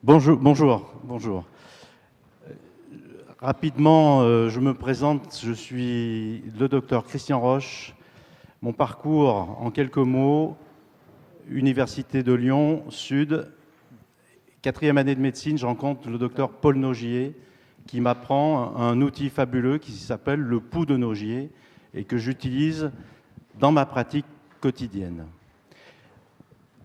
Bonjour. Rapidement, je me présente, je suis le docteur Christian Roche. Mon parcours, en quelques mots, Université de Lyon, Sud, 4e année de médecine, je rencontre le docteur Paul Nogier, qui m'apprend un outil fabuleux qui s'appelle le pouls de Nogier et que j'utilise dans ma pratique quotidienne.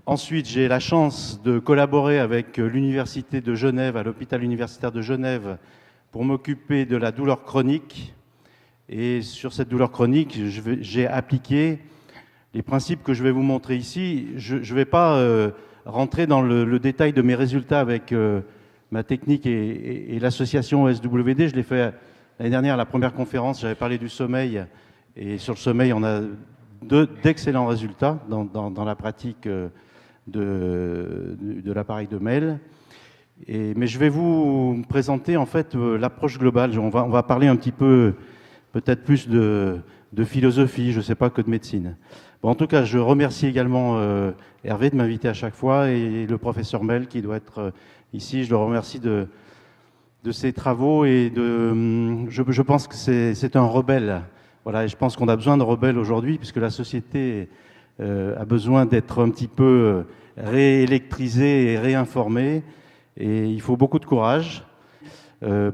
Ensuite, j'ai la chance de collaborer avec l'Université de Genève, à l'hôpital universitaire de Genève, pour m'occuper de la douleur chronique. Et sur cette douleur chronique, j'ai appliqué les principes que je vais vous montrer ici. Je ne vais pas rentrer dans le détail de mes résultats avec ma technique et l'association SWD. Je l'ai fait l'année dernière à la première conférence, j'avais parlé du sommeil. Et sur le sommeil, on a d'excellents résultats dans la pratique de l'appareil de Mel. Mais je vais vous présenter en fait l'approche globale. On va parler un petit peu, peut-être plus de philosophie, je ne sais pas, que de médecine. Bon, en tout cas, je remercie également Hervé de m'inviter à chaque fois et le professeur Mel qui doit être ici. Je le remercie de ses travaux et je pense que c'est un rebelle. Voilà, et je pense qu'on a besoin de rebelles aujourd'hui puisque la société a besoin d'être un petit peu réélectrisée et réinformée. Et il faut beaucoup de courage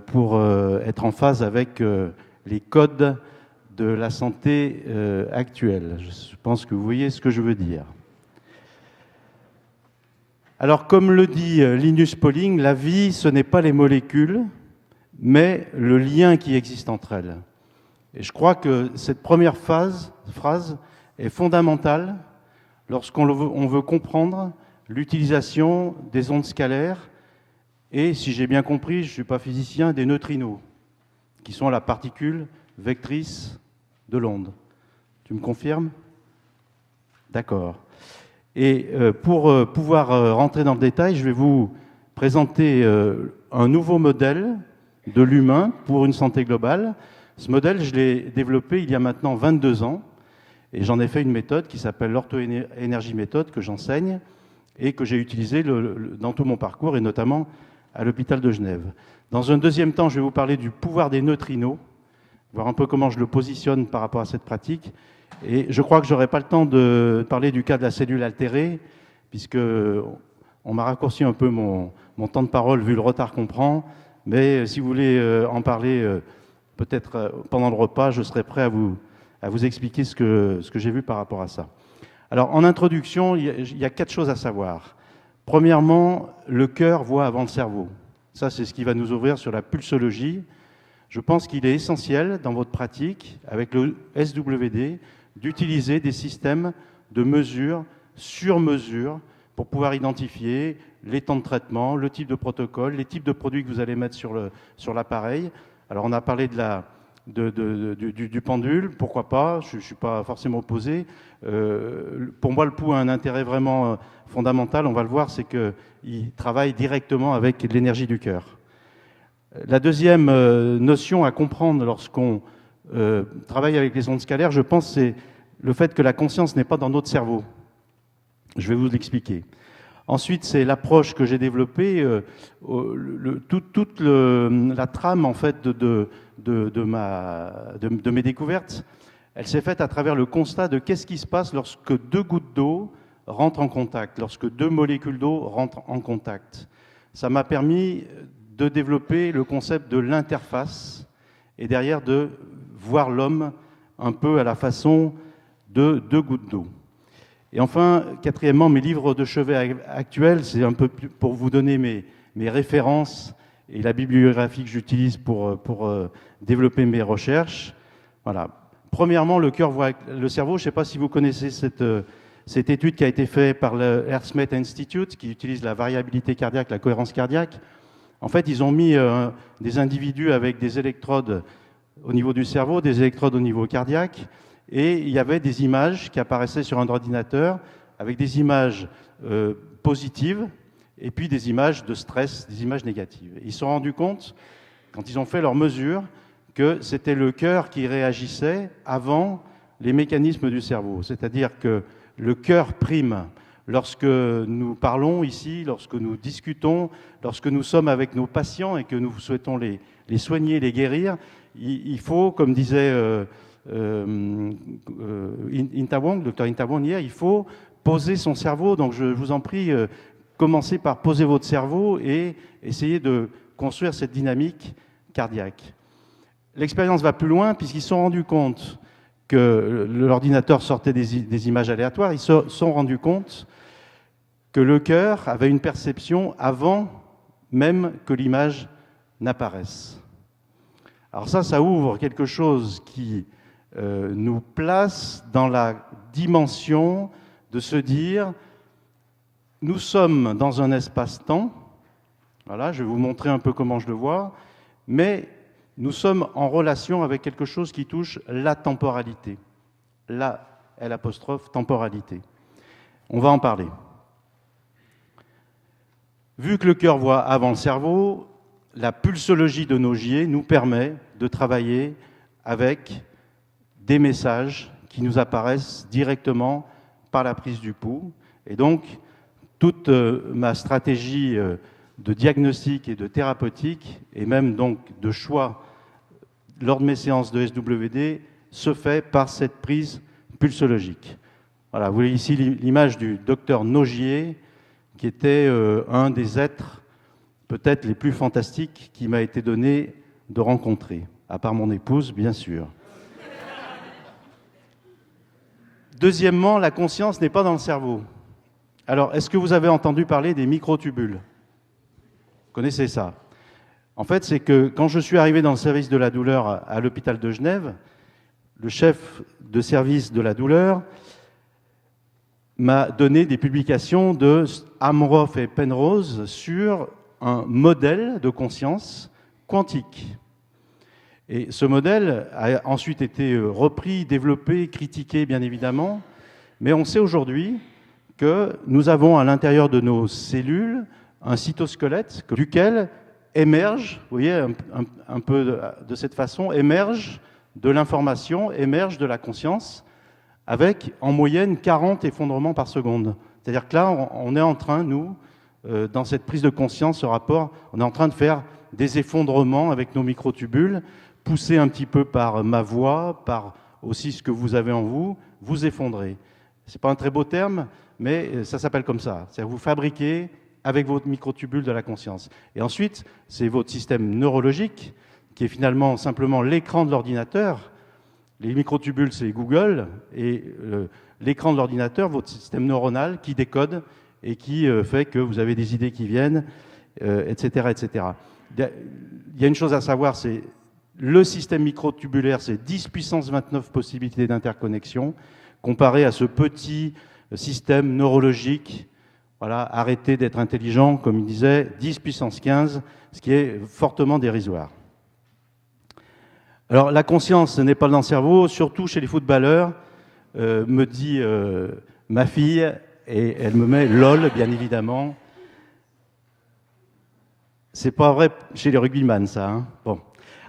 pour être en phase avec les codes de la santé actuelle. Je pense que vous voyez ce que je veux dire. Alors, comme le dit Linus Pauling, la vie, ce n'est pas les molécules, mais le lien qui existe entre elles. Et je crois que cette première phrase est fondamentale lorsqu'on veut comprendre l'utilisation des ondes scalaires et, si j'ai bien compris, je ne suis pas physicien, des neutrinos, qui sont la particule vectrice de l'onde. Tu me confirmes? D'accord. Et pour pouvoir rentrer dans le détail, je vais vous présenter un nouveau modèle de l'humain pour une santé globale. Ce modèle, je l'ai développé il y a maintenant 22 ans et j'en ai fait une méthode qui s'appelle l'ortho-énergie méthode que j'enseigne et que j'ai utilisée dans tout mon parcours et notamment à l'hôpital de Genève. Dans un deuxième temps, je vais vous parler du pouvoir des neutrinos, voir un peu comment je le positionne par rapport à cette pratique. Et je crois que je n'aurai pas le temps de parler du cas de la cellule altérée, puisque on m'a raccourci un peu mon temps de parole vu le retard qu'on prend. Mais si vous voulez en parler peut-être pendant le repas, je serai prêt à vous expliquer ce que j'ai vu par rapport à ça. Alors, en introduction, il y a 4 choses à savoir. Premièrement, le cœur voit avant le cerveau. Ça, c'est ce qui va nous ouvrir sur la pulsologie. Je pense qu'il est essentiel dans votre pratique, avec le SWD, d'utiliser des systèmes de mesure sur mesure pour pouvoir identifier les temps de traitement, le type de protocole, les types de produits que vous allez mettre sur l'appareil. Alors, on a parlé du pendule, pourquoi pas, je ne suis pas forcément opposé. Pour moi, le pouls a un intérêt vraiment fondamental, on va le voir, c'est qu'il travaille directement avec l'énergie du cœur. La deuxième notion à comprendre lorsqu'on travaille avec les ondes scalaires, je pense, c'est le fait que la conscience n'est pas dans notre cerveau. Je vais vous l'expliquer. Ensuite, c'est l'approche que j'ai développée, toute la trame en fait de mes découvertes, elle s'est faite à travers le constat de qu'est-ce qui se passe lorsque 2 gouttes d'eau rentrent en contact, lorsque 2 molécules d'eau rentrent en contact. Ça m'a permis de développer le concept de l'interface et derrière de voir l'homme un peu à la façon de 2 gouttes d'eau. Et enfin, quatrièmement, mes livres de chevet actuels, c'est un peu pour vous donner mes références et la bibliographie que j'utilise pour développer mes recherches. Voilà. Premièrement, le cœur voit le cerveau. Je ne sais pas si vous connaissez cette étude qui a été faite par le Heart Institute, qui utilise la variabilité cardiaque, la cohérence cardiaque. En fait, ils ont mis des individus avec des électrodes au niveau du cerveau, des électrodes au niveau cardiaque, et il y avait des images qui apparaissaient sur un ordinateur avec des images positives et puis des images de stress, des images négatives. Ils se sont rendus compte, quand ils ont fait leurs mesures, que c'était le cœur qui réagissait avant les mécanismes du cerveau. C'est-à-dire que le cœur prime lorsque nous parlons ici, lorsque nous discutons, lorsque nous sommes avec nos patients et que nous souhaitons les soigner, les guérir, il faut, comme disait Dr Intawong hier, il faut poser son cerveau. Donc je vous en prie, commencez par poser votre cerveau et essayer de construire cette dynamique cardiaque. L'expérience va plus loin puisqu'ils se sont rendus compte que l'ordinateur sortait des images aléatoires. Ils se sont rendus compte que le cœur avait une perception avant même que l'image n'apparaisse. Alors ça ouvre quelque chose qui nous place dans la dimension de se dire nous sommes dans un espace-temps. Voilà, je vais vous montrer un peu comment je le vois, mais nous sommes en relation avec quelque chose qui touche la temporalité. La L', temporalité. On va en parler. Vu que le cœur voit avant le cerveau, la pulsologie de Nogier nous permet de travailler avec des messages qui nous apparaissent directement par la prise du pouls. Et donc, toute ma stratégie de diagnostic et de thérapeutique, et même donc de choix lors de mes séances de SWD, se fait par cette prise pulsologique. Voilà, vous voyez ici l'image du docteur Nogier, qui était un des êtres peut-être les plus fantastiques qui m'a été donné de rencontrer, à part mon épouse, bien sûr. Deuxièmement, la conscience n'est pas dans le cerveau. Alors, est-ce que vous avez entendu parler des microtubules ? Vous connaissez ça ? En fait, c'est que quand je suis arrivé dans le service de la douleur à l'hôpital de Genève, le chef de service de la douleur m'a donné des publications de Amroff et Penrose sur un modèle de conscience quantique. Et ce modèle a ensuite été repris, développé, critiqué, bien évidemment, mais on sait aujourd'hui que nous avons à l'intérieur de nos cellules un cytosquelette duquel émerge, vous voyez, un peu de cette façon, émerge de l'information, émerge de la conscience, avec en moyenne 40 effondrements par seconde. C'est-à-dire que là, on est en train, nous, dans cette prise de conscience, ce rapport, on est en train de faire des effondrements avec nos microtubules, poussés un petit peu par ma voix, par aussi ce que vous avez en vous, vous effondrez. Ce n'est pas un très beau terme, mais ça s'appelle comme ça. C'est-à-dire vous fabriquez avec votre microtubule de la conscience. Et ensuite, c'est votre système neurologique, qui est finalement simplement l'écran de l'ordinateur. Les microtubules, c'est Google, et l'écran de l'ordinateur, votre système neuronal qui décode et qui fait que vous avez des idées qui viennent, etc., etc. Il y a une chose à savoir, c'est le système microtubulaire, c'est 10 puissance 29 possibilités d'interconnexion, comparé à ce petit système neurologique. Voilà, arrêtez d'être intelligent, comme il disait, 10 puissance 15, ce qui est fortement dérisoire. Alors, la conscience n'est pas dans le cerveau, surtout chez les footballeurs, me dit ma fille, et elle me met LOL, bien évidemment. C'est pas vrai chez les rugbyman, ça. Hein, bon.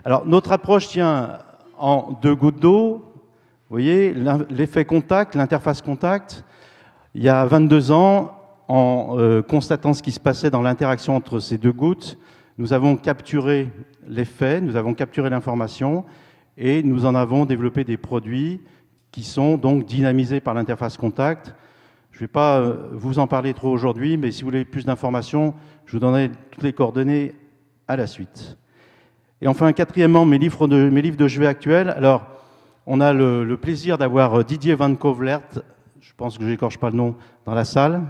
Alors, notre approche tient en 2 gouttes d'eau. Vous voyez, l'effet contact, l'interface contact. Il y a 22 ans, en constatant ce qui se passait dans l'interaction entre ces 2 gouttes, nous avons capturé l'effet, nous avons capturé l'information et nous en avons développé des produits qui sont donc dynamisés par l'interface contact. Je ne vais pas vous en parler trop aujourd'hui, mais si vous voulez plus d'informations, je vous donnerai toutes les coordonnées à la suite. Et enfin, quatrièmement, mes livres de chevet actuels. Alors, on a le plaisir d'avoir Didier Van Kovlert, je pense que je n'écorche pas le nom, dans la salle.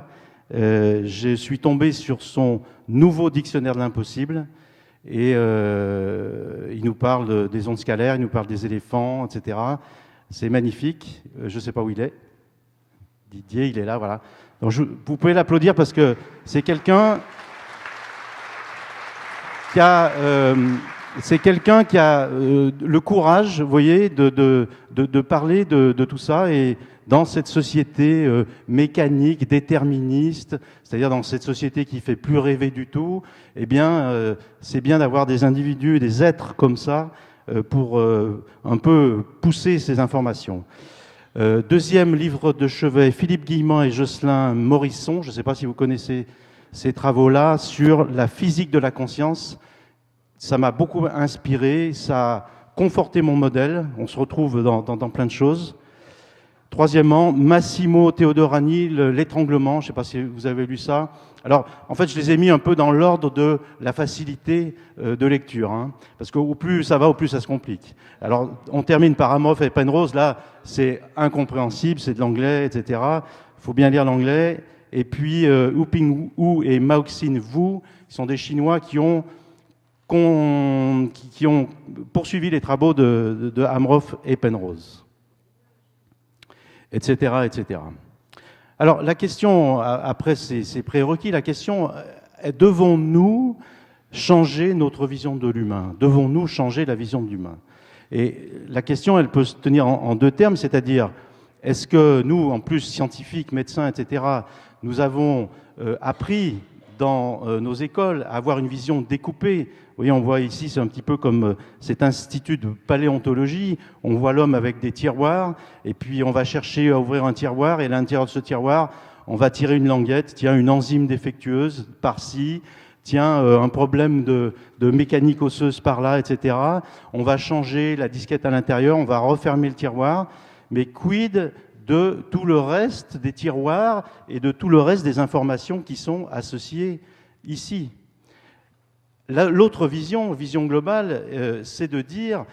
Je suis tombé sur son nouveau dictionnaire de l'impossible et il nous parle des ondes scalaires, il nous parle des éléphants, etc. C'est magnifique. Je ne sais pas où il est. Didier, il est là, voilà. Donc vous pouvez l'applaudir parce que c'est quelqu'un qui a le courage, vous voyez, de parler de tout ça. Et dans cette société mécanique, déterministe, c'est-à-dire dans cette société qui fait plus rêver du tout, eh bien, c'est bien d'avoir des individus, des êtres comme ça pour un peu pousser ces informations. Deuxième livre de chevet, Philippe Guillemant et Jocelyn Morisson. Je ne sais pas si vous connaissez ces travaux-là sur la physique de la conscience. Ça m'a beaucoup inspiré, ça a conforté mon modèle. On se retrouve dans plein de choses. Troisièmement, Massimo Teodorani, l'étranglement. Je ne sais pas si vous avez lu ça. Alors, en fait, je les ai mis un peu dans l'ordre de la facilité de lecture, hein, parce qu'au plus ça va, au plus ça se complique. Alors, on termine par Amorth et Penrose. Là, c'est incompréhensible, c'est de l'anglais, etc. Il faut bien lire l'anglais. Et puis, Hu-Ping Wu et Maoxin Wu, qui sont des Chinois qui ont poursuivi les travaux de Amorth et Penrose, etc., etc. Alors, la question, après ces prérequis, la question est, devons-nous changer notre vision de l'humain? Devons-nous changer la vision de l'humain? Et la question, elle peut se tenir en deux termes, c'est-à-dire, est-ce que nous, en plus scientifiques, médecins, etc., nous avons appris dans nos écoles à avoir une vision découpée? Vous voyez, on voit ici, c'est un petit peu comme cet institut de paléontologie. On voit l'homme avec des tiroirs, et puis on va chercher à ouvrir un tiroir, et à l'intérieur de ce tiroir, on va tirer une languette, tiens, une enzyme défectueuse par-ci, tiens, un problème de mécanique osseuse par-là, etc. On va changer la disquette à l'intérieur, on va refermer le tiroir, mais quid de tout le reste des tiroirs et de tout le reste des informations qui sont associées ici? L'autre vision globale, c'est de dire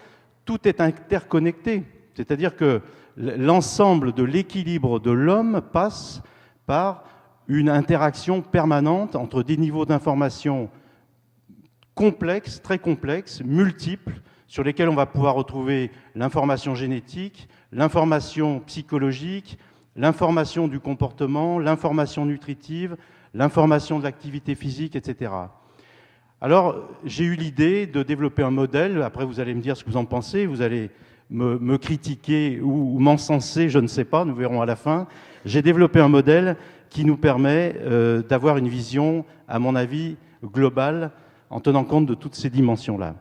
tout est interconnecté. C'est-à-dire que l'ensemble de l'équilibre de l'homme passe par une interaction permanente entre des niveaux d'information complexes, très complexes, multiples, sur lesquels on va pouvoir retrouver l'information génétique, l'information psychologique, l'information du comportement, l'information nutritive, l'information de l'activité physique, etc. Alors, j'ai eu l'idée de développer un modèle. Après, vous allez me dire ce que vous en pensez. Vous allez me critiquer ou m'encenser, je ne sais pas. Nous verrons à la fin. J'ai développé un modèle qui nous permet d'avoir une vision, à mon avis, globale, en tenant compte de toutes ces dimensions-là.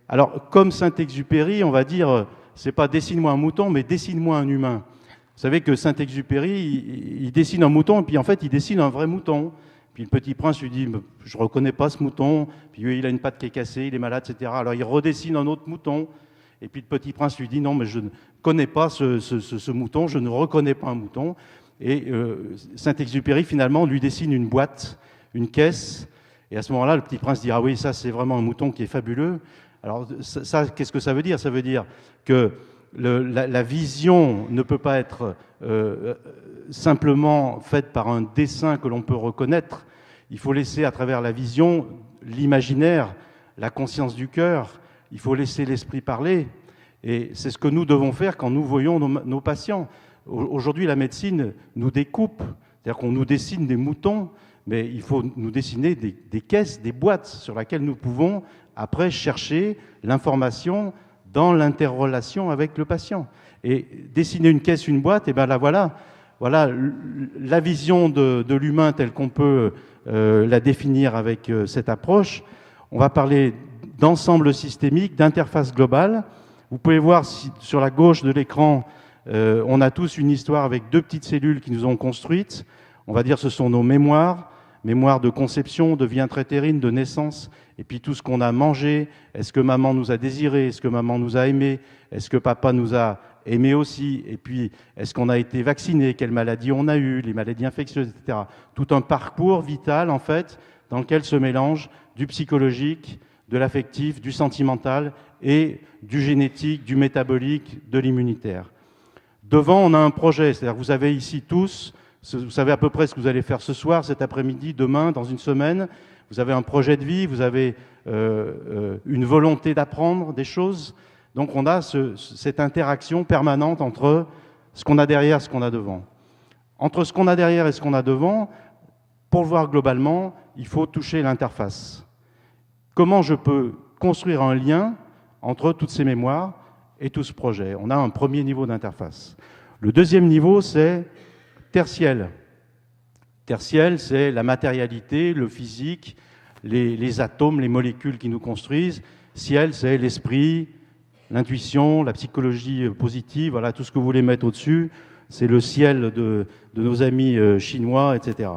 Alors, comme Saint-Exupéry, on va dire, c'est pas dessine-moi un mouton, mais dessine-moi un humain. Vous savez que Saint-Exupéry, il dessine un mouton, et puis en fait, il dessine un vrai mouton. Puis le petit prince lui dit « je ne reconnais pas ce mouton », puis il a une patte qui est cassée, il est malade, etc. Alors il redessine un autre mouton, et puis le petit prince lui dit « non, mais je ne connais pas ce mouton, je ne reconnais pas un mouton ». Et Saint-Exupéry, finalement, lui dessine une boîte, une caisse, et à ce moment-là, le petit prince dit « ah oui, ça c'est vraiment un mouton qui est fabuleux ». Alors ça, qu'est-ce que ça veut dire? Ça veut dire que la vision ne peut pas être simplement faite par un dessin que l'on peut reconnaître. Il faut laisser à travers la vision l'imaginaire, la conscience du cœur. Il faut laisser l'esprit parler. Et c'est ce que nous devons faire quand nous voyons nos patients. Aujourd'hui, la médecine nous découpe, c'est-à-dire qu'on nous dessine des moutons, mais il faut nous dessiner des caisses, des boîtes sur lesquelles nous pouvons après chercher l'information dans l'interrelation avec le patient. Et dessiner une caisse, une boîte, et bien là voilà la vision de l'humain telle qu'on peut la définir avec cette approche. On va parler d'ensemble systémique, d'interface globale. Vous pouvez voir sur la gauche de l'écran, on a tous une histoire avec deux petites cellules qui nous ont construites. On va dire que ce sont nos mémoires de conception, de vie intra-utérine, de naissance, et puis tout ce qu'on a mangé. Est-ce que maman nous a désiré? Est-ce que maman nous a aimé? Est-ce que papa nous a aimé aussi? Et puis, est-ce qu'on a été vacciné? Quelles maladies on a eues? Les maladies infectieuses, etc. Tout un parcours vital, en fait, dans lequel se mélange du psychologique, de l'affectif, du sentimental et du génétique, du métabolique, de l'immunitaire. Devant, on a un projet, c'est-à-dire que vous avez ici tous, vous savez à peu près ce que vous allez faire ce soir, cet après-midi, demain, dans une semaine. Vous avez un projet de vie, vous avez une volonté d'apprendre des choses. Donc on a cette interaction permanente entre ce qu'on a derrière et ce qu'on a devant. Entre ce qu'on a derrière et ce qu'on a devant, pour le voir globalement, il faut toucher l'interface. Comment je peux construire un lien entre toutes ces mémoires et tout ce projet? On a un premier niveau d'interface. Le deuxième niveau, c'est tertiel. Tertiel, c'est la matérialité, le physique, les atomes, les molécules qui nous construisent. Ciel, c'est l'esprit, l'intuition, la psychologie positive, voilà, tout ce que vous voulez mettre au-dessus, c'est le ciel de nos amis chinois, etc.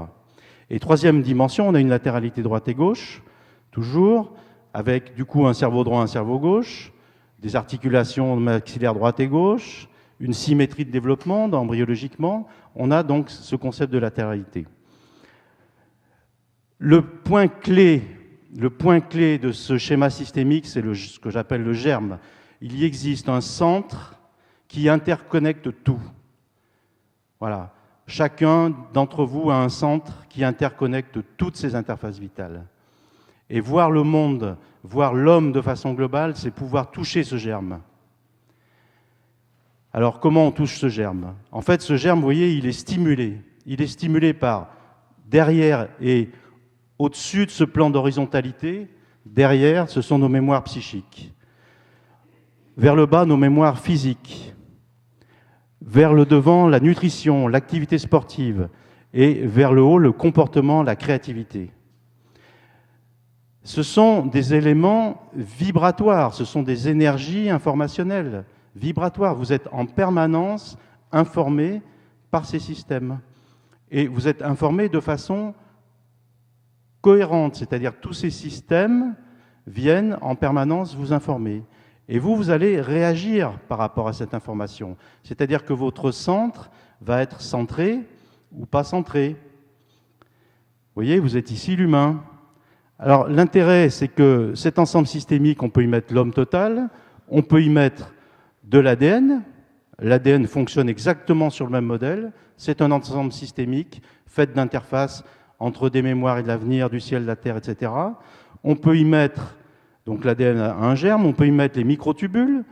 Et troisième dimension, on a une latéralité droite et gauche, toujours, avec du coup un cerveau droit, un cerveau gauche, des articulations maxillaires droite et gauche, une symétrie de développement embryologiquement. On a donc ce concept de latéralité. Le point clé de ce schéma systémique, c'est ce que j'appelle le germe. Il y existe un centre qui interconnecte tout. Voilà. Chacun d'entre vous a un centre qui interconnecte toutes ces interfaces vitales. Et voir le monde, voir l'homme de façon globale, c'est pouvoir toucher ce germe. Alors, comment on touche ce germe? En fait, ce germe, vous voyez, il est stimulé. Il est stimulé par derrière et au-dessus de ce plan d'horizontalité, derrière, ce sont nos mémoires psychiques. Vers le bas, nos mémoires physiques. Vers le devant, la nutrition, l'activité sportive. Et vers le haut, le comportement, la créativité. Ce sont des éléments vibratoires, ce sont des énergies informationnelles vibratoires. Vous êtes en permanence informé par ces systèmes. Et vous êtes informé de façon cohérente, c'est-à-dire tous ces systèmes viennent en permanence vous informer. Et vous allez réagir par rapport à cette information. C'est-à-dire que votre centre va être centré ou pas centré. Vous voyez, vous êtes ici l'humain. Alors l'intérêt, c'est que cet ensemble systémique, on peut y mettre l'homme total, on peut y mettre de l'ADN. L'ADN fonctionne exactement sur le même modèle. C'est un ensemble systémique fait d'interfaces entre des mémoires et de l'avenir, du ciel, de la terre, etc. On peut y mettre, donc l'ADN a un germe, on peut y mettre les microtubules,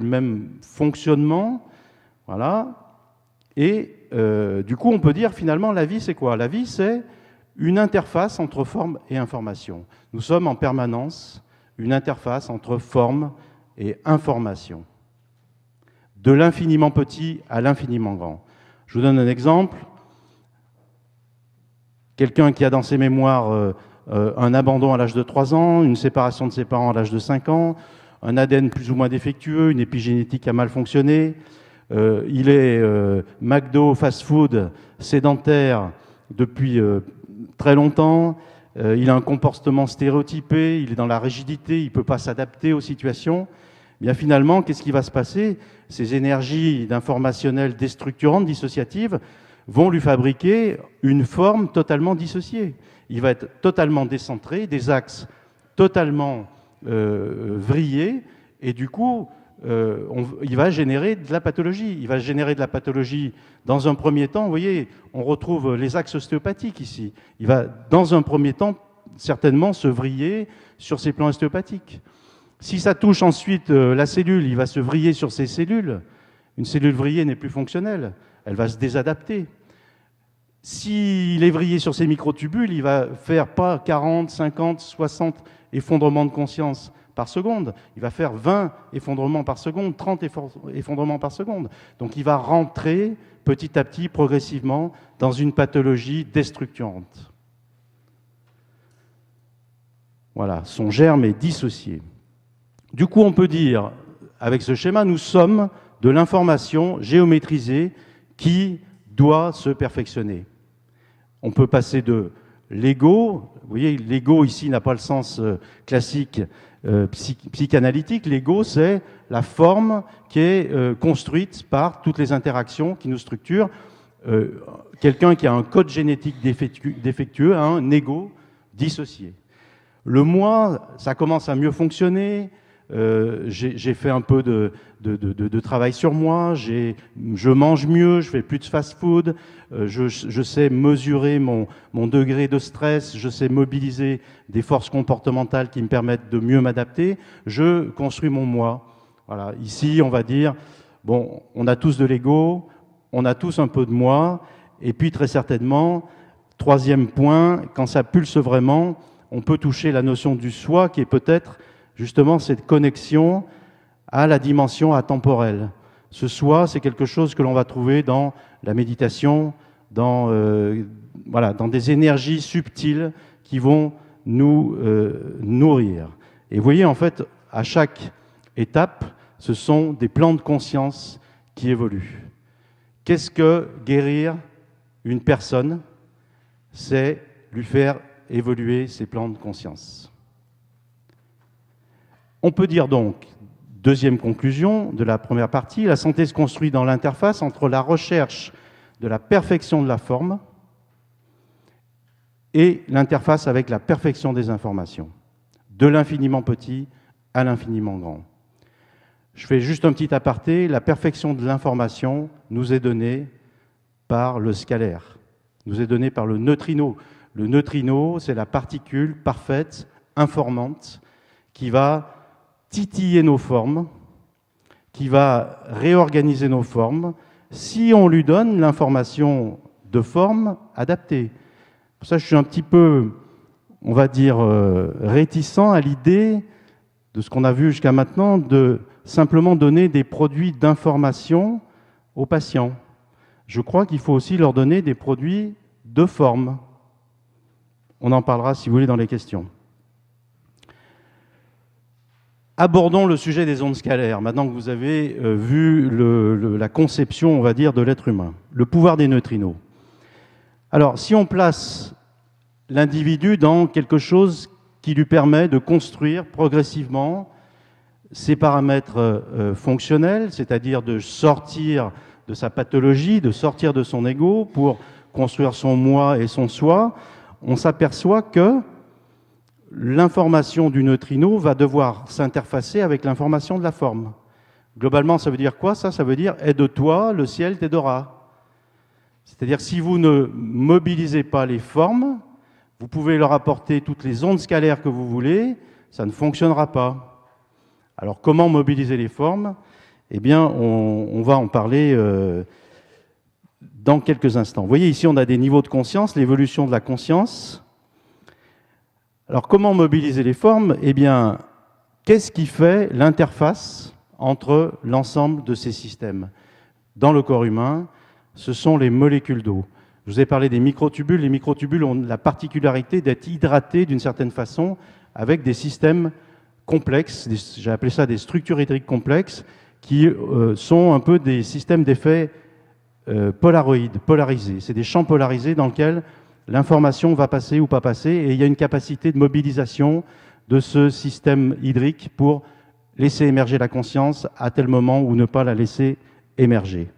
même fonctionnement, voilà. Et du coup, on peut dire finalement, la vie, c'est quoi? La vie, c'est une interface entre forme et information. Nous sommes en permanence une interface entre forme et information. De l'infiniment petit à l'infiniment grand. Je vous donne un exemple. Quelqu'un qui a dans ses mémoires un abandon à l'âge de 3 ans, une séparation de ses parents à l'âge de 5 ans, un ADN plus ou moins défectueux, une épigénétique a mal fonctionné, il est McDo, fast-food, sédentaire depuis très longtemps, il a un comportement stéréotypé, il est dans la rigidité, il ne peut pas s'adapter aux situations. Bien finalement, qu'est-ce qui va se passer? Ces énergies d'informationnelles déstructurantes, dissociatives, vont lui fabriquer une forme totalement dissociée. Il va être totalement décentré, des axes totalement vrillés, et du coup, il va générer de la pathologie. Il va générer de la pathologie dans un premier temps. Vous voyez, on retrouve les axes ostéopathiques ici. Il va, dans un premier temps, certainement se vriller sur ces plans ostéopathiques. Si ça touche ensuite la cellule, il va se vriller sur ses cellules. Une cellule vrillée n'est plus fonctionnelle. Elle va se désadapter. S'il est vrillé sur ses microtubules, il va faire pas 40, 50, 60 effondrements de conscience par seconde. Il va faire 20 effondrements par seconde, 30 effondrements par seconde. Donc il va rentrer petit à petit, progressivement, dans une pathologie déstructurante. Voilà, son germe est dissocié. Du coup, on peut dire, avec ce schéma, nous sommes de l'information géométrisée qui doit se perfectionner. On peut passer de l'ego, vous voyez, l'ego ici n'a pas le sens classique psychanalytique, l'ego c'est la forme qui est construite par toutes les interactions qui nous structurent. Quelqu'un qui a un code génétique défectueux a un ego dissocié. Le moi, ça commence à mieux fonctionner. J'ai fait un peu de travail sur moi, je mange mieux, je fais plus de fast-food, je sais mesurer mon degré de stress, je sais mobiliser des forces comportementales qui me permettent de mieux m'adapter, je construis mon moi. Voilà. Ici, on va dire, bon, on a tous de l'ego, on a tous un peu de moi, et puis très certainement, troisième point, quand ça pulse vraiment, on peut toucher la notion du soi qui est peut-être justement cette connexion à la dimension atemporelle. Ce soi, c'est quelque chose que l'on va trouver dans la méditation, dans des énergies subtiles qui vont nous nourrir. Et vous voyez, en fait, à chaque étape, ce sont des plans de conscience qui évoluent. Qu'est-ce que guérir une personne? C'est lui faire évoluer ses plans de conscience. On peut dire donc, deuxième conclusion de la première partie, la santé se construit dans l'interface entre la recherche de la perfection de la forme et l'interface avec la perfection des informations, de l'infiniment petit à l'infiniment grand. Je fais juste un petit aparté, la perfection de l'information nous est donnée par le scalaire, nous est donnée par le neutrino. Le neutrino, c'est la particule parfaite, informante, qui va titiller nos formes, qui va réorganiser nos formes, si on lui donne l'information de forme adaptée. Pour ça, je suis un petit peu, on va dire, réticent à l'idée de ce qu'on a vu jusqu'à maintenant, de simplement donner des produits d'information aux patients. Je crois qu'il faut aussi leur donner des produits de forme. On en parlera, si vous voulez, dans les questions. Abordons le sujet des ondes scalaires, maintenant que vous avez vu la conception, on va dire, de l'être humain. Le pouvoir des neutrinos. Alors, si on place l'individu dans quelque chose qui lui permet de construire progressivement ses paramètres fonctionnels, c'est-à-dire de sortir de sa pathologie, de sortir de son ego pour construire son moi et son soi, on s'aperçoit que l'information du neutrino va devoir s'interfacer avec l'information de la forme. Globalement, ça veut dire quoi, ça? Ça veut dire « aide-toi, le ciel t'aidera ». C'est-à-dire si vous ne mobilisez pas les formes, vous pouvez leur apporter toutes les ondes scalaires que vous voulez, ça ne fonctionnera pas. Alors comment mobiliser les formes? Eh bien, on va en parler dans quelques instants. Vous voyez, ici, on a des niveaux de conscience, l'évolution de la conscience. Alors, comment mobiliser les formes? Eh bien, qu'est-ce qui fait l'interface entre l'ensemble de ces systèmes? Dans le corps humain, ce sont les molécules d'eau. Je vous ai parlé des microtubules. Les microtubules ont la particularité d'être hydratés d'une certaine façon avec des systèmes complexes, j'ai appelé ça des structures hydriques complexes, qui sont un peu des systèmes d'effets polaroïdes, polarisés. C'est des champs polarisés dans lesquels l'information va passer ou pas passer, et il y a une capacité de mobilisation de ce système hydrique pour laisser émerger la conscience à tel moment ou ne pas la laisser émerger.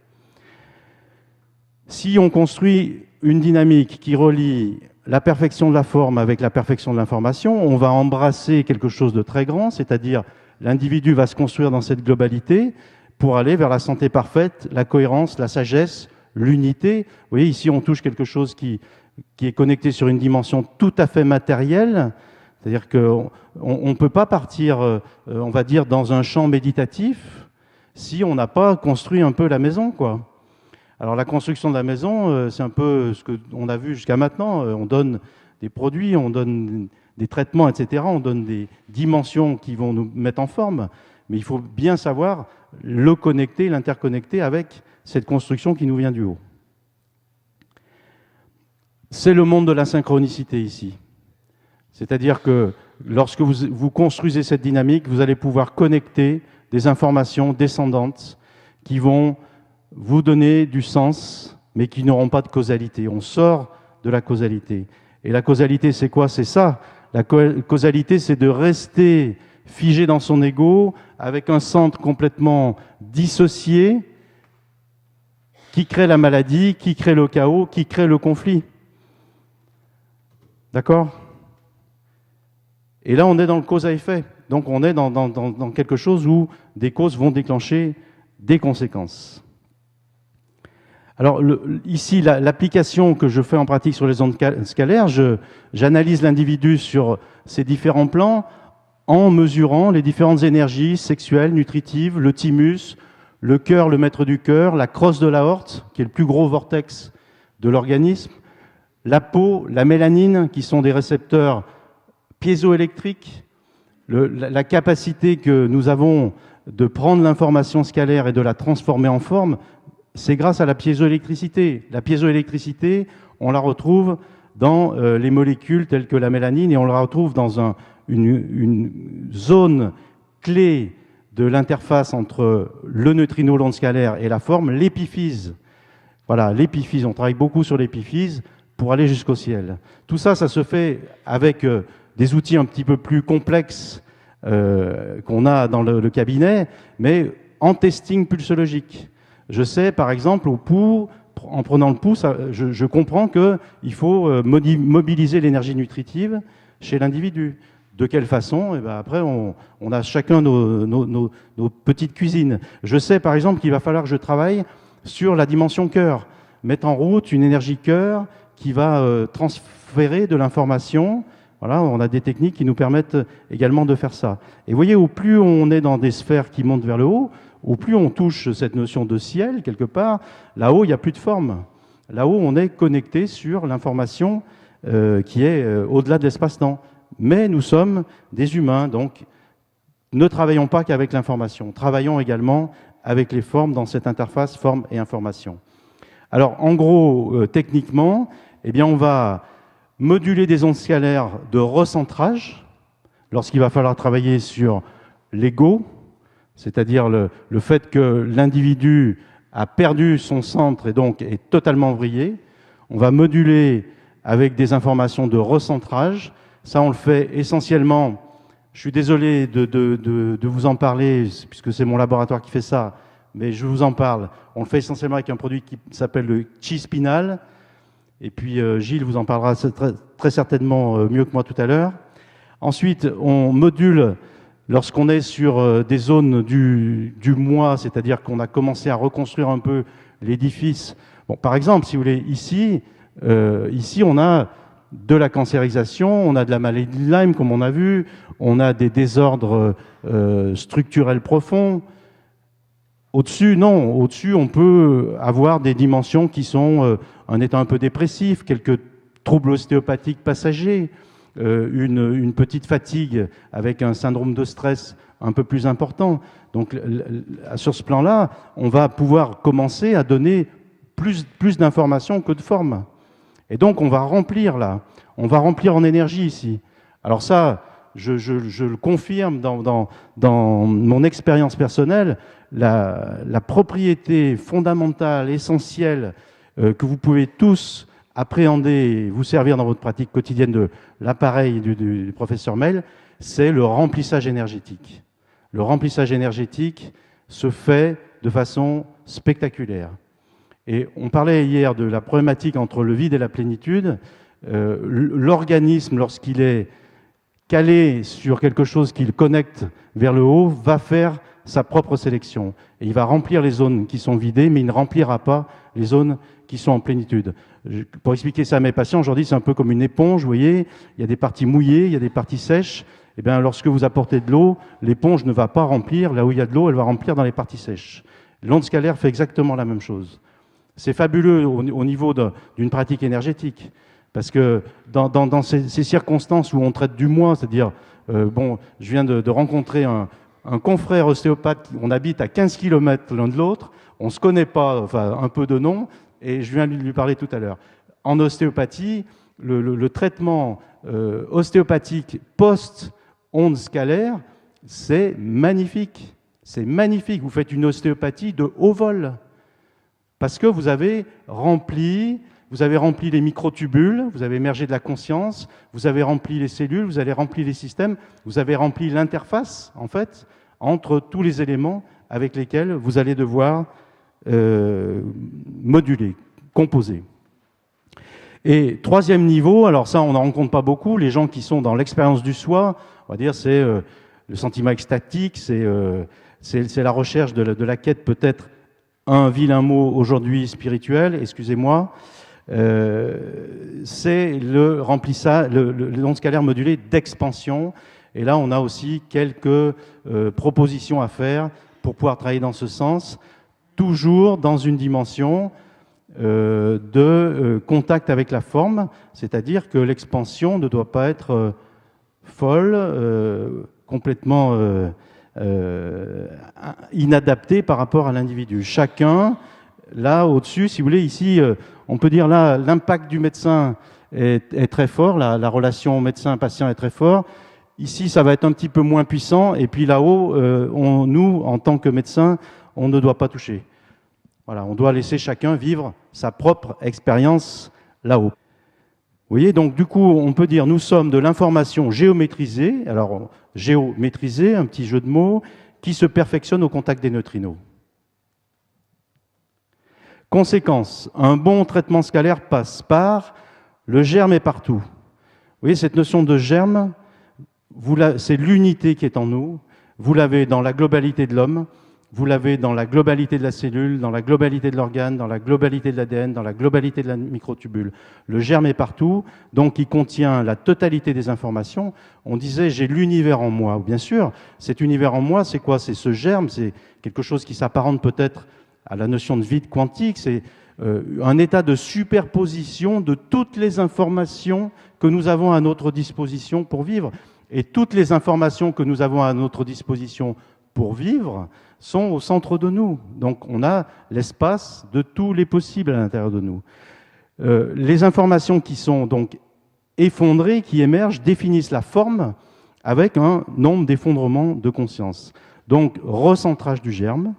Si on construit une dynamique qui relie la perfection de la forme avec la perfection de l'information, on va embrasser quelque chose de très grand, c'est-à-dire l'individu va se construire dans cette globalité pour aller vers la santé parfaite, la cohérence, la sagesse, l'unité. Vous voyez, ici, on touche quelque chose qui est connecté sur une dimension tout à fait matérielle, c'est-à-dire qu'on ne peut pas partir, on va dire, dans un champ méditatif si on n'a pas construit un peu la maison, quoi. Alors la construction de la maison, c'est un peu ce qu'on a vu jusqu'à maintenant. On donne des produits, on donne des traitements, etc. On donne des dimensions qui vont nous mettre en forme. Mais il faut bien savoir le connecter, l'interconnecter avec cette construction qui nous vient du haut. C'est le monde de la synchronicité ici. C'est-à-dire que lorsque vous construisez cette dynamique, vous allez pouvoir connecter des informations descendantes qui vont vous donner du sens, mais qui n'auront pas de causalité. On sort de la causalité. Et la causalité, c'est quoi? C'est ça. La causalité, c'est de rester figé dans son ego, avec un centre complètement dissocié, qui crée la maladie, qui crée le chaos, qui crée le conflit. D'accord? Et là, on est dans le cause à effet. Donc, on est dans quelque chose où des causes vont déclencher des conséquences. Alors ici, l'application que je fais en pratique sur les ondes scalaires, j'analyse l'individu sur ces différents plans en mesurant les différentes énergies sexuelles, nutritives, le thymus, le cœur, le maître du cœur, la crosse de l'aorte, qui est le plus gros vortex de l'organisme, la peau, la mélanine, qui sont des récepteurs piézoélectriques, la capacité que nous avons de prendre l'information scalaire et de la transformer en forme, c'est grâce à la piézoélectricité. La piézoélectricité, on la retrouve dans les molécules telles que la mélanine et on la retrouve dans une zone clé de l'interface entre le neutrino long scalaire et la forme, l'épiphyse. Voilà, l'épiphyse, on travaille beaucoup sur l'épiphyse pour aller jusqu'au ciel. Tout ça, ça se fait avec des outils un petit peu plus complexes qu'on a dans le cabinet, mais en testing pulsologique. Je sais, par exemple, au pouls, en prenant le pouls, je comprends qu'il faut mobiliser l'énergie nutritive chez l'individu. De quelle façon? Et ben après, on a chacun nos petites cuisines. Je sais, par exemple, qu'il va falloir que je travaille sur la dimension cœur, mettre en route une énergie cœur qui va transférer de l'information. Voilà, on a des techniques qui nous permettent également de faire ça. Et vous voyez, au plus on est dans des sphères qui montent vers le haut, au plus on touche cette notion de ciel, quelque part, là-haut, il n'y a plus de forme. Là-haut, on est connecté sur l'information qui est au-delà de l'espace-temps. Mais nous sommes des humains, donc ne travaillons pas qu'avec l'information. Travaillons également avec les formes dans cette interface forme et information. Alors, en gros, techniquement, eh bien, on va moduler des ondes scalaires de recentrage lorsqu'il va falloir travailler sur l'ego, c'est-à-dire le fait que l'individu a perdu son centre et donc est totalement vrillé. On va moduler avec des informations de recentrage. Ça, on le fait essentiellement, je suis désolé de vous en parler, puisque c'est mon laboratoire qui fait ça, mais je vous en parle. On le fait essentiellement avec un produit qui s'appelle le chi spinal. Et puis Gilles vous en parlera très certainement mieux que moi tout à l'heure. Ensuite, on module lorsqu'on est sur des zones du moi, c'est-à-dire qu'on a commencé à reconstruire un peu l'édifice. Bon, par exemple, si vous voulez, ici on a de la cancérisation, on a de la maladie de Lyme, comme on a vu, on a des désordres structurels profonds. Au-dessus, non. Au-dessus, on peut avoir des dimensions qui sont un état un peu dépressif, quelques troubles ostéopathiques passagers, une petite fatigue avec un syndrome de stress un peu plus important. Donc, sur ce plan-là, on va pouvoir commencer à donner plus d'informations que de formes. Et donc, on va remplir là. On va remplir en énergie ici. Alors ça, je le confirme dans mon expérience personnelle, la propriété fondamentale, essentielle, que vous pouvez tous appréhender et vous servir dans votre pratique quotidienne de l'appareil du professeur Meyle, c'est le remplissage énergétique. Le remplissage énergétique se fait de façon spectaculaire. Et on parlait hier de la problématique entre le vide et la plénitude. L'organisme, lorsqu'il est calé sur quelque chose qu'il connecte vers le haut, va faire sa propre sélection. Et il va remplir les zones qui sont vidées, mais il ne remplira pas les zones qui sont en plénitude. Pour expliquer ça à mes patients, aujourd'hui, c'est un peu comme une éponge, vous voyez, il y a des parties mouillées, il y a des parties sèches. Et bien, lorsque vous apportez de l'eau, l'éponge ne va pas remplir, là où il y a de l'eau, elle va remplir dans les parties sèches. L'onde scalaire fait exactement la même chose. C'est fabuleux au niveau d'une pratique énergétique, parce que dans ces circonstances où on traite du moi, c'est-à-dire, bon, je viens de rencontrer un confrère ostéopathe, on habite à 15 km l'un de l'autre, on ne se connaît pas, enfin un peu de nom, et je viens de lui parler tout à l'heure. En ostéopathie, le traitement ostéopathique post-onde scalaire, c'est magnifique. C'est magnifique. Vous faites une ostéopathie de haut vol. Parce que vous avez rempli les microtubules, vous avez émergé de la conscience, vous avez rempli les cellules, vous avez rempli les systèmes, vous avez rempli l'interface, en fait, entre tous les éléments avec lesquels vous allez devoir moduler, composer. Et troisième niveau, alors ça, on n'en rencontre pas beaucoup, les gens qui sont dans l'expérience du soi, on va dire, c'est le sentiment extatique, c'est la recherche de la quête, peut-être un vilain mot aujourd'hui spirituel, excusez-moi, c'est le remplissage, l'onde scalaire modulée d'expansion. Et là, on a aussi quelques propositions à faire pour pouvoir travailler dans ce sens, toujours dans une dimension de contact avec la forme, c'est-à-dire que l'expansion ne doit pas être folle, complètement inadaptée par rapport à l'individu. Chacun, là, au-dessus, si vous voulez, ici, on peut dire là, l'impact du médecin est très fort, la relation médecin-patient est très fort. Ici, ça va être un petit peu moins puissant. Et puis là-haut, nous, en tant que médecins, on ne doit pas toucher. Voilà, on doit laisser chacun vivre sa propre expérience là-haut. Vous voyez, donc du coup, on peut dire nous sommes de l'information géométrisée, alors géométrisée, un petit jeu de mots, qui se perfectionne au contact des neutrinos. Conséquence, un bon traitement scalaire passe par le germe est partout. Vous voyez, cette notion de germe, c'est l'unité qui est en nous, vous l'avez dans la globalité de l'homme, vous l'avez dans la globalité de la cellule, dans la globalité de l'organe, dans la globalité de l'ADN, dans la globalité de la microtubule. Le germe est partout, donc il contient la totalité des informations. On disait, j'ai l'univers en moi. Bien sûr, cet univers en moi, c'est quoi? C'est ce germe, c'est quelque chose qui s'apparente peut-être à la notion de vide quantique, c'est un état de superposition de toutes les informations que nous avons à notre disposition pour vivre. Et toutes les informations que nous avons à notre disposition pour vivre sont au centre de nous. Donc on a l'espace de tous les possibles à l'intérieur de nous. Les informations qui sont donc effondrées, qui émergent, définissent la forme avec un nombre d'effondrements de conscience. Donc recentrage du germe.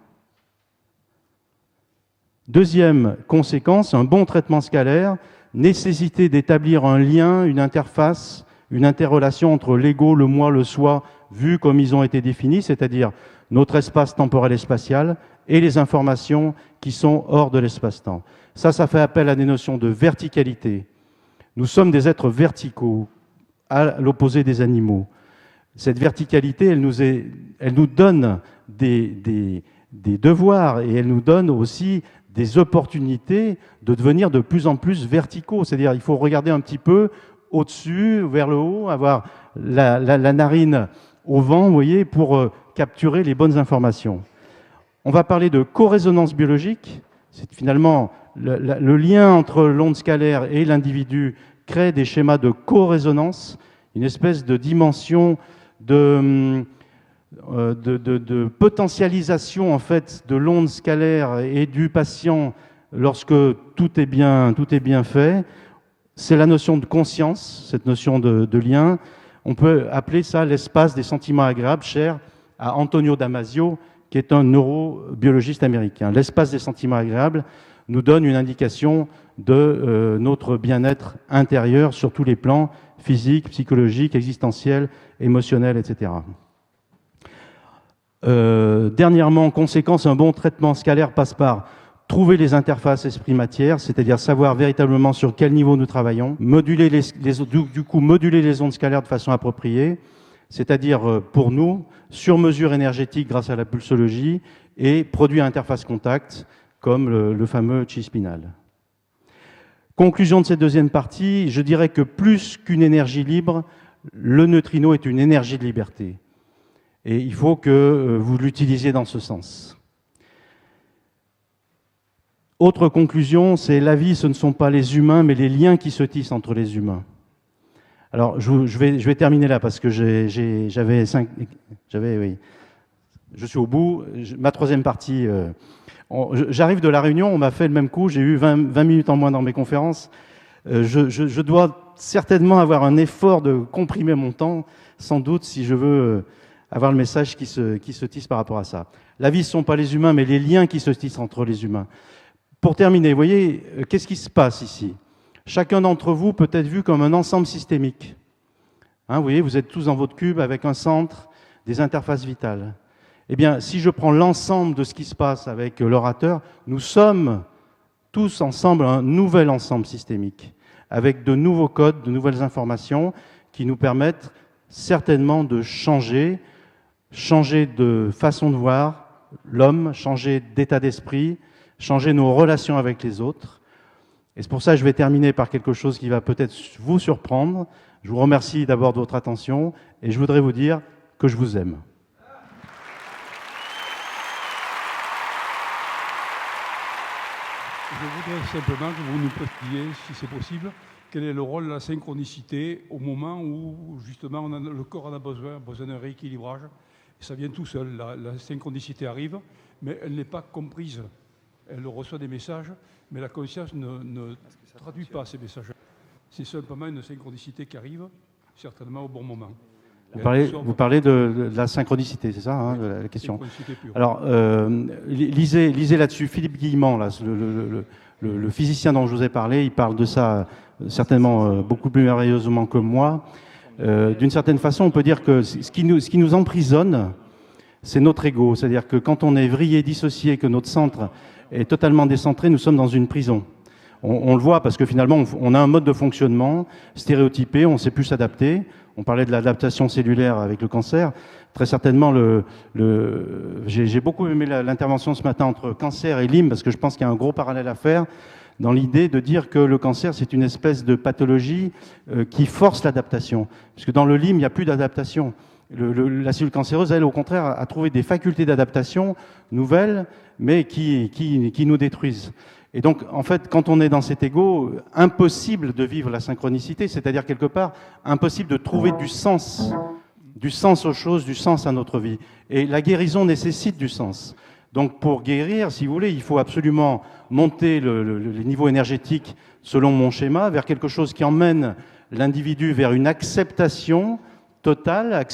Deuxième conséquence, un bon traitement scalaire, nécessité d'établir un lien, une interface, une interrelation entre l'ego, le moi, le soi, vus comme ils ont été définis, c'est-à-dire notre espace temporel et spatial, et les informations qui sont hors de l'espace-temps. Ça fait appel à des notions de verticalité. Nous sommes des êtres verticaux, à l'opposé des animaux. Cette verticalité, elle nous donne des devoirs et elle nous donne aussi des opportunités de devenir de plus en plus verticaux. C'est-à-dire il faut regarder un petit peu au-dessus, vers le haut, avoir la narine au vent, vous voyez, pour capturer les bonnes informations. On va parler de corésonance biologique. C'est finalement le lien entre l'onde scalaire et l'individu crée des schémas de corésonance, une espèce de dimension de potentialisation en fait de l'onde scalaire et du patient lorsque tout est bien fait. C'est la notion de conscience, cette notion de lien. On peut appeler ça l'espace des sentiments agréables, cher à Antonio Damasio, qui est un neurobiologiste américain. L'espace des sentiments agréables nous donne une indication de notre bien-être intérieur sur tous les plans, physiques, psychologiques, existentiels, émotionnels, etc. Dernièrement, conséquence, un bon traitement scalaire passe par trouver les interfaces esprit-matière, c'est-à-dire savoir véritablement sur quel niveau nous travaillons, moduler moduler les ondes scalaires de façon appropriée, c'est-à-dire pour nous, sur mesure énergétique grâce à la pulsologie et produits à interface contact, comme le fameux chi spinal. Conclusion de cette deuxième partie, je dirais que plus qu'une énergie libre, le neutrino est une énergie de liberté. Et il faut que vous l'utilisiez dans ce sens. Autre conclusion, c'est la vie, ce ne sont pas les humains, mais les liens qui se tissent entre les humains. Alors, je vais terminer là, parce que oui. Je suis au bout. Ma troisième partie, j'arrive de La Réunion, on m'a fait le même coup, j'ai eu 20 minutes en moins dans mes conférences. Je dois certainement avoir un effort de comprimer mon temps, sans doute, si je veux avoir le message qui se tisse par rapport à ça. La vie, ce ne sont pas les humains, mais les liens qui se tissent entre les humains. Pour terminer, vous voyez, qu'est-ce qui se passe ici? Chacun d'entre vous peut être vu comme un ensemble systémique. Hein, vous voyez, vous êtes tous dans votre cube avec un centre, des interfaces vitales. Eh bien, si je prends l'ensemble de ce qui se passe avec l'orateur, nous sommes tous ensemble un nouvel ensemble systémique, avec de nouveaux codes, de nouvelles informations qui nous permettent certainement de changer de façon de voir l'homme, changer d'état d'esprit, changer nos relations avec les autres. Et c'est pour ça que je vais terminer par quelque chose qui va peut-être vous surprendre. Je vous remercie d'abord de votre attention et je voudrais vous dire que je vous aime. Je voudrais simplement que vous nous précisiez, si c'est possible, quel est le rôle de la synchronicité au moment où, justement, le corps en a besoin d'un rééquilibrage. Et ça vient tout seul. La synchronicité arrive, mais elle n'est pas comprise. Elle reçoit des messages, mais la conscience ne traduit pas ces messages. C'est simplement une synchronicité qui arrive, certainement au bon moment. Vous parlez de la synchronicité, c'est ça, hein, la question. Synchronicité pure. Alors, lisez là-dessus Philippe Guillemant, là, le physicien dont je vous ai parlé, il parle de ça certainement beaucoup plus merveilleusement que moi. D'une certaine façon, on peut dire que ce qui nous emprisonne, c'est notre ego. C'est-à-dire que quand on est vrillé, dissocié, que notre centre est totalement décentré, nous sommes dans une prison. On le voit parce que finalement, on a un mode de fonctionnement stéréotypé, on ne sait plus s'adapter. On parlait de l'adaptation cellulaire avec le cancer. Très certainement, j'ai beaucoup aimé l'intervention ce matin entre cancer et Lyme, parce que je pense qu'il y a un gros parallèle à faire dans l'idée de dire que le cancer, c'est une espèce de pathologie qui force l'adaptation. Puisque dans le Lyme, il n'y a plus d'adaptation. La cellule cancéreuse, elle, au contraire, a trouvé des facultés d'adaptation nouvelles, mais qui nous détruisent. Et donc, en fait, quand on est dans cet ego, impossible de vivre la synchronicité, c'est-à-dire quelque part, impossible de trouver du sens aux choses, du sens à notre vie. Et la guérison nécessite du sens. Donc, pour guérir, si vous voulez, il faut absolument monter les niveaux énergétiques, selon mon schéma, vers quelque chose qui emmène l'individu vers une acceptation totale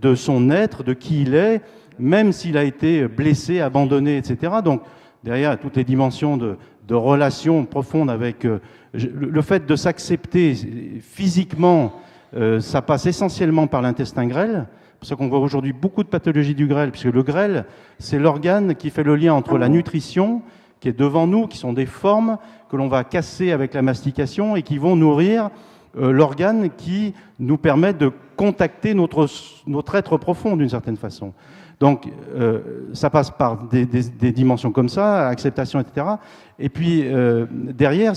de son être, de qui il est, même s'il a été blessé, abandonné, etc. Donc, derrière toutes les dimensions de relations profondes avec le fait de s'accepter physiquement, ça passe essentiellement par l'intestin grêle. C'est pour ça qu'on voit aujourd'hui beaucoup de pathologies du grêle, puisque le grêle, c'est l'organe qui fait le lien entre la nutrition, qui est devant nous, qui sont des formes que l'on va casser avec la mastication et qui vont nourrir l'organe qui nous permet de contacter notre être profond d'une certaine façon. Donc, ça passe par des dimensions comme ça, acceptation, etc. Et puis, derrière,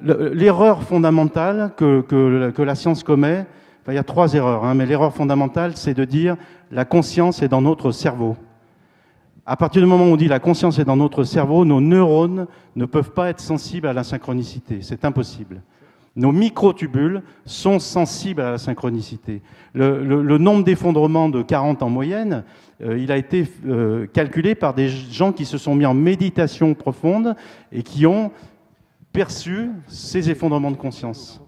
l'erreur fondamentale que la science commet. Enfin, il y a 3 erreurs, hein, mais l'erreur fondamentale, c'est de dire la conscience est dans notre cerveau. À partir du moment où on dit la conscience est dans notre cerveau, nos neurones ne peuvent pas être sensibles à la synchronicité. C'est impossible. Nos microtubules sont sensibles à la synchronicité. Le nombre d'effondrements de 40 en moyenne, il a été calculé par des gens qui se sont mis en méditation profonde et qui ont perçu ces effondrements de conscience.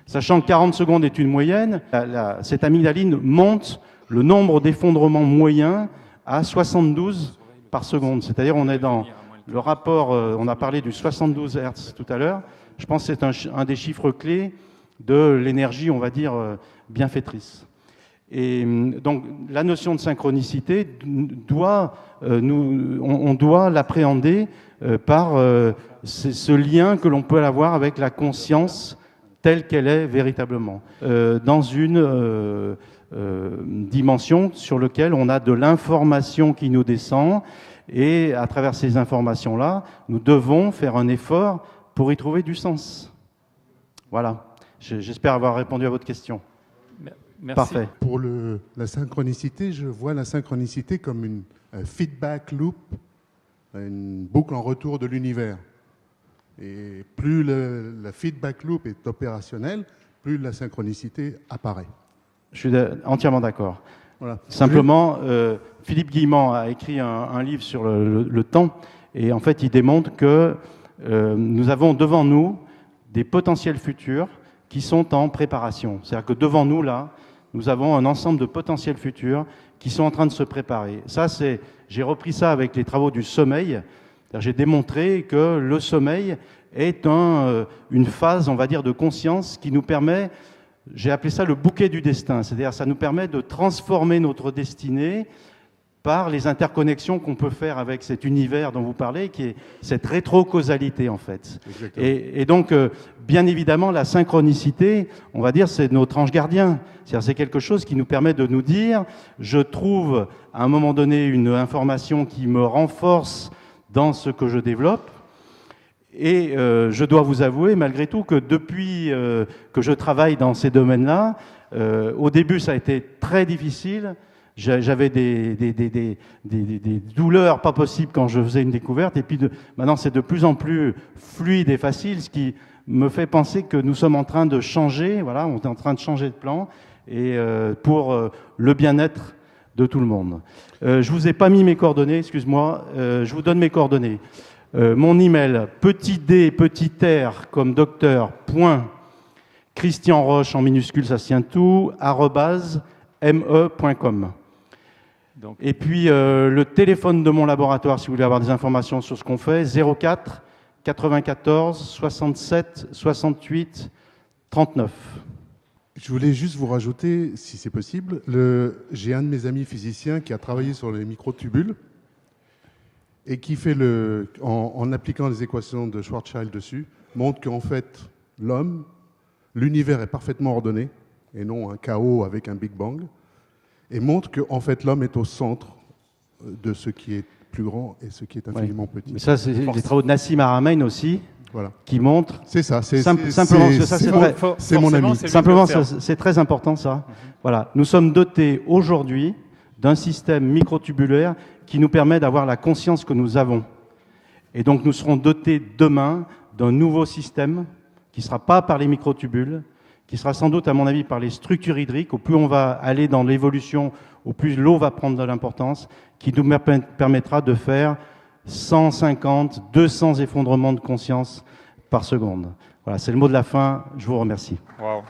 Sachant que 40 secondes est une moyenne, cette amygdaline monte le nombre d'effondrements moyens à 72 par seconde. C'est-à-dire on est dans le rapport, on a parlé du 72 Hz tout à l'heure. Je pense que c'est un des chiffres clés de l'énergie, on va dire, bienfaitrice. Et donc, la notion de synchronicité, on doit l'appréhender par ce lien que l'on peut avoir avec la conscience telle qu'elle est véritablement, dans une dimension sur laquelle on a de l'information qui nous descend, et à travers ces informations-là, nous devons faire un effort pour y trouver du sens. Voilà. J'espère avoir répondu à votre question. Merci. Parfait. Pour la synchronicité, je vois la synchronicité comme une feedback loop, une boucle en retour de l'univers. Et plus la feedback loop est opérationnelle, plus la synchronicité apparaît. Je suis entièrement d'accord. Voilà. Simplement, Philippe Guillemant a écrit un livre sur le temps, et en fait, il démontre que nous avons devant nous des potentiels futurs qui sont en préparation. C'est-à-dire que devant nous, là, nous avons un ensemble de potentiels futurs qui sont en train de se préparer. Ça, j'ai repris ça avec les travaux du sommeil. J'ai démontré que le sommeil est une phase, on va dire, de conscience qui nous permet, j'ai appelé ça le bouquet du destin, c'est-à-dire ça nous permet de transformer notre destinée par les interconnexions qu'on peut faire avec cet univers dont vous parlez, qui est cette rétrocausalité en fait. Et donc, bien évidemment, la synchronicité, on va dire, c'est notre ange gardien. C'est-à-dire, c'est quelque chose qui nous permet de nous dire, je trouve à un moment donné une information qui me renforce dans ce que je développe. Et je dois vous avouer, malgré tout, que depuis que je travaille dans ces domaines-là, au début, ça a été très difficile. J'avais des douleurs pas possibles quand je faisais une découverte. Et puis maintenant, c'est de plus en plus fluide et facile, ce qui me fait penser que nous sommes en train de changer. Voilà, on est en train de changer de plan et pour le bien-être de tout le monde. Je vous ai pas mis mes coordonnées, excuse-moi. Je vous donne mes coordonnées. Mon email, petit d, petit r, comme docteur, point, Christian Roche en minuscule, ça se tient tout, @me.com. Donc, Et puis le téléphone de mon laboratoire, si vous voulez avoir des informations sur ce qu'on fait, 04 94 67 68 39. Je voulais juste vous rajouter, si c'est possible, j'ai un de mes amis physiciens qui a travaillé sur les microtubules et qui fait en appliquant les équations de Schwarzschild dessus, montre qu'en fait, l'univers est parfaitement ordonné et non un chaos avec un Big Bang, et montre qu'en fait, l'homme est au centre de ce qui est plus grand et ce qui est infiniment petit. Mais ça, c'est les travaux de Nassim Haramein aussi, Voilà. qui montrent. C'est ça. Simplement, parce que ça, c'est vrai. C'est mon ami. Simplement, c'est très important, ça. Voilà. Nous sommes dotés aujourd'hui d'un système microtubulaire qui nous permet d'avoir la conscience que nous avons. Et donc, nous serons dotés demain d'un nouveau système qui ne sera pas par les microtubules, qui sera sans doute, à mon avis, par les structures hydriques. Au plus on va aller dans l'évolution, au plus l'eau va prendre de l'importance, qui nous permettra de faire 150, 200 effondrements de conscience par seconde. Voilà, c'est le mot de la fin. Je vous remercie. wow.